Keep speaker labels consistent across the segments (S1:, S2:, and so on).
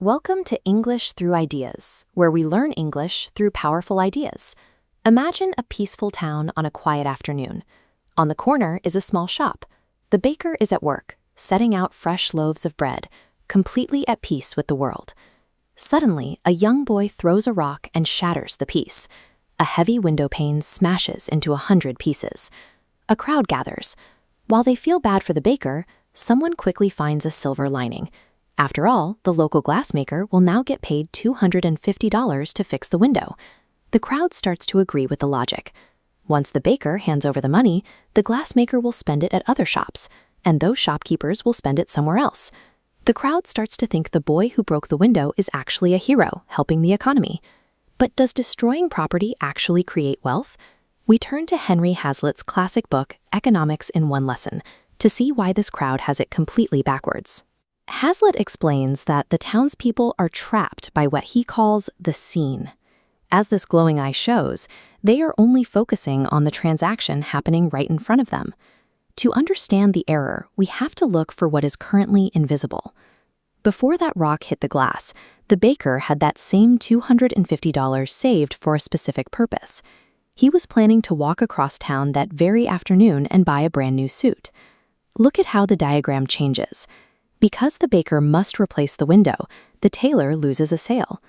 S1: Welcome to English Through Ideas, where we learn English through powerful ideas. Imagine a peaceful town on a quiet afternoon. On the corner is a small shop. The baker is at work, setting out fresh loaves of bread, completely at peace with the world. Suddenly, a young boy throws a rock and shatters the piece. A heavy window pane smashes into 100 pieces. A crowd gathers. While they feel bad for the baker, someone quickly finds a silver lining. After all, the local glassmaker will now get paid $250 to fix the window. The crowd starts to agree with the logic. Once the baker hands over the money, the glassmaker will spend it at other shops, and those shopkeepers will spend it somewhere else. The crowd starts to think the boy who broke the window is actually a hero, helping the economy. But does destroying property actually create wealth? We turn to Henry Hazlitt's classic book, Economics in One Lesson, to see why this crowd has it completely backwards. Hazlitt explains that the townspeople are trapped by what he calls the scene. As this glowing eye shows, they are only focusing on the transaction happening right in front of them. To understand the error, we have to look for what is currently invisible. Before that rock hit the glass, the baker had that same $250 saved for a specific purpose. He was planning to walk across town that very afternoon and buy a brand new suit. Look at how the diagram changes. Because the baker must replace the window, the tailor loses a sale.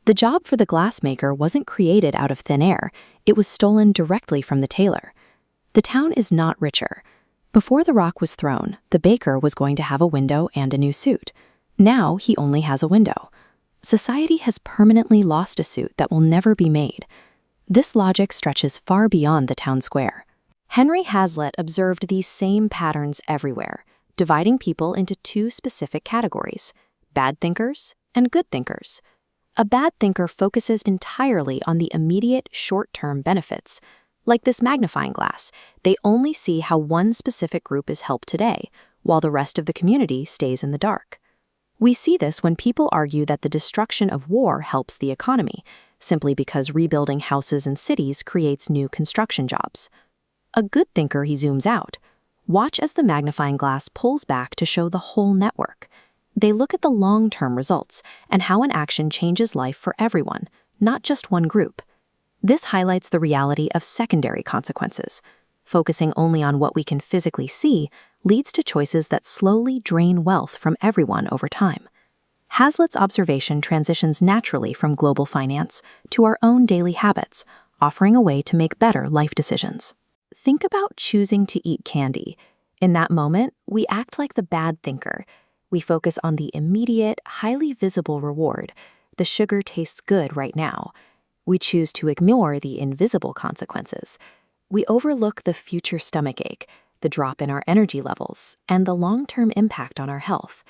S1: The job for the glassmaker wasn't created out of thin air, it was stolen directly from the tailor. The town is not richer. Before the rock was thrown, the baker was going to have a window and a new suit. Now he only has a window. Society has permanently lost a suit that will never be made. This logic stretches far beyond the town square. Henry Hazlitt observed these same patterns everywhere, dividing people into two specific categories: bad thinkers and good thinkers. A bad thinker focuses entirely on the immediate short-term benefits. Like this magnifying glass, they only see how one specific group is helped today, while the rest of the community stays in the dark. We see this when people argue that the destruction of war helps the economy, simply because rebuilding houses and cities creates new construction jobs. A good thinker, he zooms out. Watch as the magnifying glass pulls back to show the whole network. They look at the long-term results and how an action changes life for everyone, not just one group. This highlights the reality of secondary consequences. Focusing only on what we can physically see leads to choices that slowly drain wealth from everyone over time. Hazlitt's observation transitions naturally from global finance to our own daily habits, offering a way to make better life decisions. Think about choosing to eat candy. In that moment, we act like the bad thinker. We focus on the immediate, highly visible reward. The sugar tastes good right now. We choose to ignore the invisible consequences. We overlook the future stomachache, the drop in our energy levels, and the long-term impact on our health.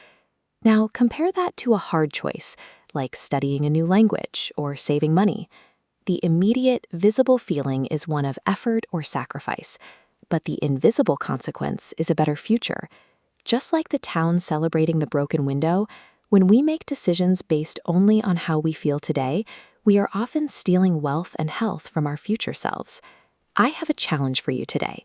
S1: Now, compare that to a hard choice, like studying a new language or saving money. The immediate, visible feeling is one of effort or sacrifice, but the invisible consequence is a better future. Just like the town celebrating the broken window, when we make decisions based only on how we feel today, we are often stealing wealth and health from our future selves. I have a challenge for you today.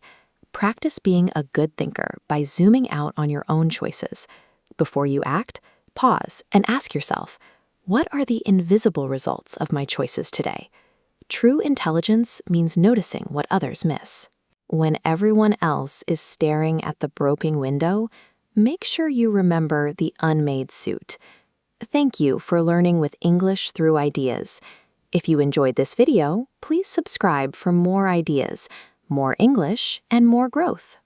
S1: Practice being a good thinker by zooming out on your own choices. Before you act, pause and ask yourself, what are the invisible results of my choices today? True intelligence means noticing what others miss. When everyone else is staring at the broken window, make sure you remember the unmade suit. Thank you for learning with English Through Ideas. If you enjoyed this video, please subscribe for more ideas, more English, and more growth.